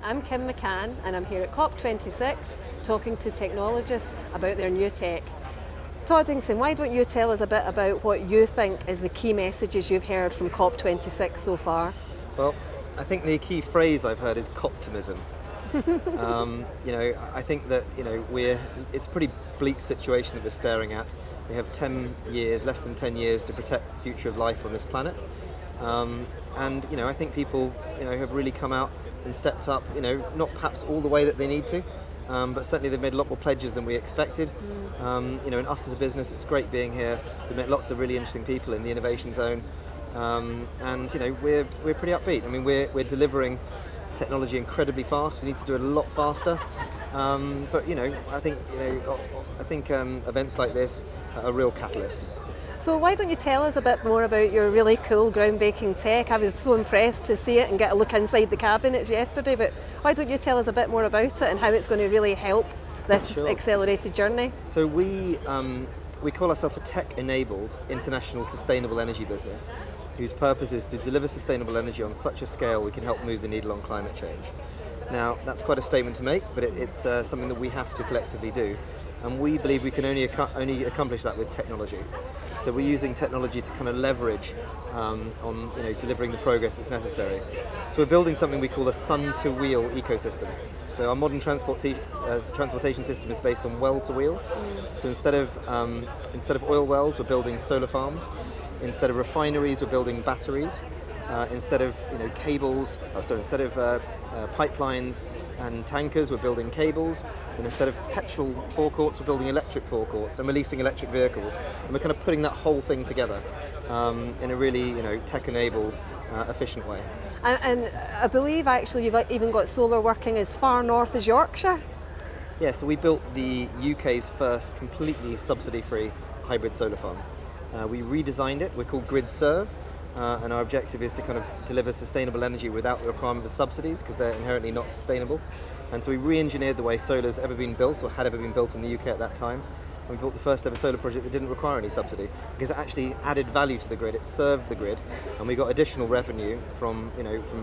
I'm Kim McCann and I'm here at COP26 talking to technologists about their new tech. Toddington, why don't you tell us a bit about what you think is the key messages you've heard from COP26 so far? Well, I think the key phrase I've heard is coptimism. I think that it's a pretty bleak situation that we're staring at. We have 10 years, less than 10 years to protect the future of life on this planet. I think people have really come out and stepped up, not perhaps all the way that they need to, but certainly they've made a lot more pledges than we expected. And us as a business, it's great being here. We've met lots of really interesting people in the innovation zone, we're pretty upbeat. I mean, we're delivering technology incredibly fast. We need to do it a lot faster, I think events like this are a real catalyst. So why don't you tell us a bit more about your really cool groundbreaking tech? I was so impressed to see it and get a look inside the cabinets yesterday, but why don't you tell us a bit more about it and how it's going to really help this accelerated journey? So we call ourselves a tech-enabled international sustainable energy business whose purpose is to deliver sustainable energy on such a scale we can help move the needle on climate change. Now, that's quite a statement to make, but it's something that we have to collectively do. And we believe we can only accomplish that with technology. So we're using technology to kind of leverage on delivering the progress that's necessary. So we're building something we call a sun-to-wheel ecosystem. So our modern transportation system is based on well-to-wheel. So instead of oil wells, we're building solar farms. Instead of refineries, we're building batteries. Instead of pipelines and tankers, we're building cables, and instead of petrol forecourts, we're building electric forecourts and releasing electric vehicles, and we're kind of putting that whole thing together in a really tech-enabled, efficient way. And I believe actually you've even got solar working as far north as Yorkshire. Yeah, so we built the UK's first completely subsidy-free hybrid solar farm. We redesigned it. We're called Gridserve. And our objective is to kind of deliver sustainable energy without the requirement of subsidies because they're inherently not sustainable. And so we re-engineered the way solar's ever been built or had ever been built in the UK at that time. And we built the first ever solar project that didn't require any subsidy because it actually added value to the grid, it served the grid, and we got additional revenue from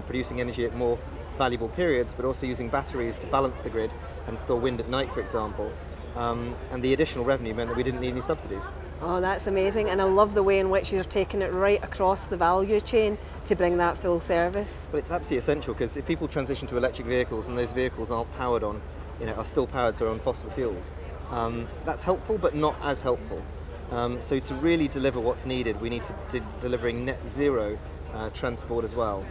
producing energy at more valuable periods, but also using batteries to balance the grid and store wind at night, for example. And the additional revenue meant that we didn't need any subsidies. Oh, that's amazing, and I love the way in which you're taking it right across the value chain to bring that full service. Well, it's absolutely essential because if people transition to electric vehicles and those vehicles aren't powered on, are still powered so on fossil fuels, that's helpful but not as helpful. So to really deliver what's needed, we need to delivering net zero transport as well.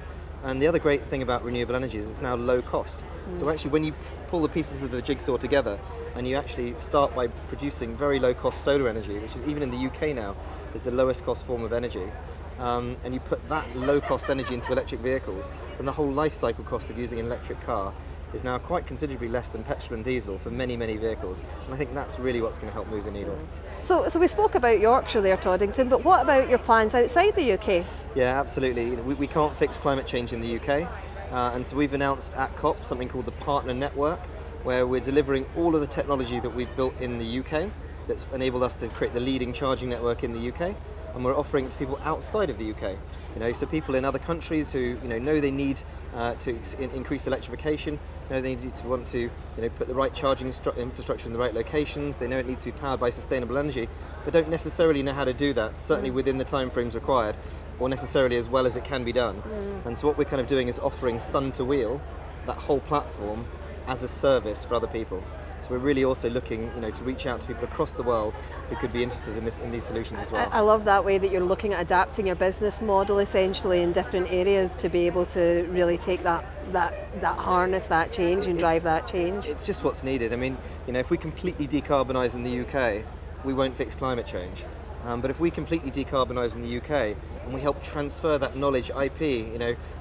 And the other great thing about renewable energy is it's now low cost. So actually when you pull the pieces of the jigsaw together and you actually start by producing very low cost solar energy, which is even in the UK now is the lowest cost form of energy, and you put that low cost energy into electric vehicles, then the whole life cycle cost of using an electric car is now quite considerably less than petrol and diesel for many, many vehicles. And I think that's really what's going to help move the needle. So we spoke about Yorkshire there, Toddington, but what about your plans outside the UK? Yeah, absolutely. We can't fix climate change in the UK. And so we've announced at COP something called the Partner Network, where we're delivering all of the technology that we've built in the UK that's enabled us to create the leading charging network in the UK. And we're offering it to people outside of the UK. So people in other countries who know they need to increase electrification, know they need to want to put the right charging infrastructure in the right locations. They know it needs to be powered by sustainable energy, but don't necessarily know how to do that. Certainly within the timeframes required, or necessarily as well as it can be done. And so what we're kind of doing is offering sun to wheel, that whole platform, as a service for other people. So we're really also looking, to reach out to people across the world who could be interested in these solutions as well. I love that way that you're looking at adapting your business model essentially in different areas to be able to really take that harness that change and drive that change. It's just what's needed. I mean, if we completely decarbonise in the UK, we won't fix climate change. But if we completely decarbonise in the UK and we help transfer that knowledge, IP,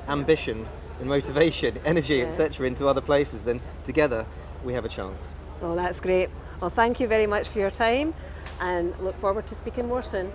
ambition and motivation, energy, etc. into other places, then together we have a chance. Oh, that's great. Well, thank you very much for your time and look forward to speaking more soon.